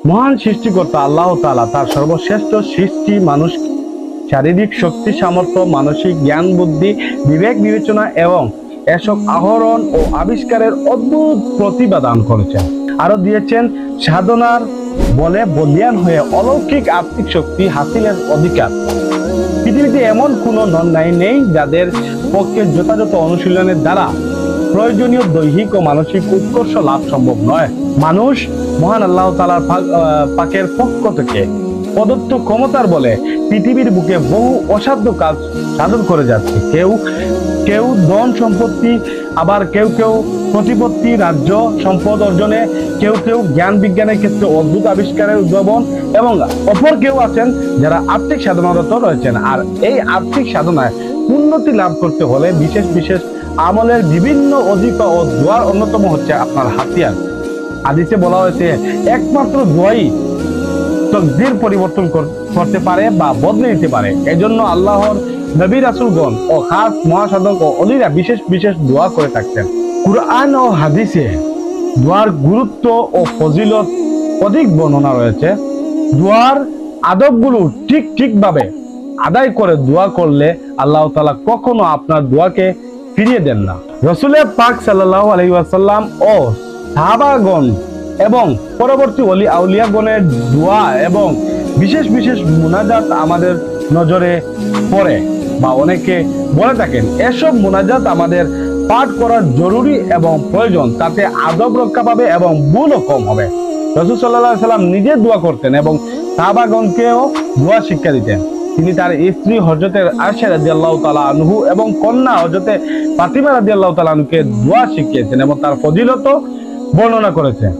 মহান সৃষ্টিকর্তা আল্লাহ তাআলা তার সর্বশ্রেষ্ঠ সৃষ্টি মানুষ শারীরিক শক্তি সামর্থ্য মানসিক জ্ঞান বুদ্ধি বিবেক বিবেচনা এবং এসব আহরণ ও আবিষ্কারের অদ্ভুত প্রতিভা দান করেছেন। আরো দিয়েছেন সাধনার বলে বলিয়ান হয়ে অলৌকিক আর্থিক শক্তি হাসিলের অধিকার। পৃথিবীতে এমন কোনো নর নারী নেই যাদের পক্ষে যথাযথ অনুশীলনের দ্বারা প্রয়োজনীয় দৈহিক ও মানসিক উৎকর্ষ লাভ সম্ভব নয়। মানুষ মহান আল্লাহ তাআলার পাকের পক্ষ থেকে প্রদত্ত ক্ষমতার বলে পৃথিবীর বুকে বহু অসাধ্য কাজ সাধন করে যাচ্ছে। কেউ কেউ ধন সম্পত্তি, আবার কেউ কেউ প্রতিপত্তি রাজ্য সম্পদ অর্জনে, কেউ কেউ জ্ঞান বিজ্ঞানের ক্ষেত্রে অদ্ভুত আবিষ্কারের উদ্ভাবন, এবং অপর কেউ আছেন যারা আর্থিক সাধনারত রয়েছেন। আর এই আর্থিক সাধনায় উন্নতি লাভ করতে হলে বিশেষ বিশেষ আমলের বিভিন্ন অজিফা ও দোয়ার অন্যতম হচ্ছে আপনার হাতিয়ার। হাদিসে বলা হয়েছে একমাত্র দোয়াই তকদির পরিবর্তন করতে পারে বা বদলে দিতে পারে। এজন্য আল্লাহর নবী রাসূলগণ ও খাস মহাসাধক ও অলিরা বিশেষ বিশেষ দোয়া করে থাকতেন। কুরআন ও হাদিসে দোয়ার গুরুত্ব ও ফজিলত অধিক বর্ণনা রয়েছে। দোয়ার আদবগুলো ঠিকভাবে আদায় করে দোয়া করলে আল্লাহ তাআলা কখনো আপনার দোয়াকে ফিরিয়ে দেন না। রাসূল পাক সাল্লাল্লাহু আলাইহি ওয়াসাল্লাম ও সাহাবাগণ এবং পরবর্তী ওলি আউলিয়াগণের দোয়া এবং বিশেষ বিশেষ মুনাজাত আমাদের নজরে পড়ে বা অনেকে বলে থাকেন। এসব মুনাজাত আমাদের পাঠ করা জরুরি এবং প্রয়োজন, তাতে আদব রক্ষা পাবে এবং ভুলও কম হবে। রাসূল সাল্লাল্লাহু আলাইহি ওয়াসাল্লাম নিজে দোয়া করতেন এবং সাহাবাগণকেও দোয়া শিক্ষা দিতেন। তিনি তার স্ত্রী হযরতে আয়েশা রাদিয়াল্লাহু তাআলা আনহু এবং কন্যা হযরতে ফাতিমা রাদিয়াল্লাহু তাআলা আনহুকে দোয়া শিখিয়েছেন এবং তার ফজিলত বর্ণনা করেছেন।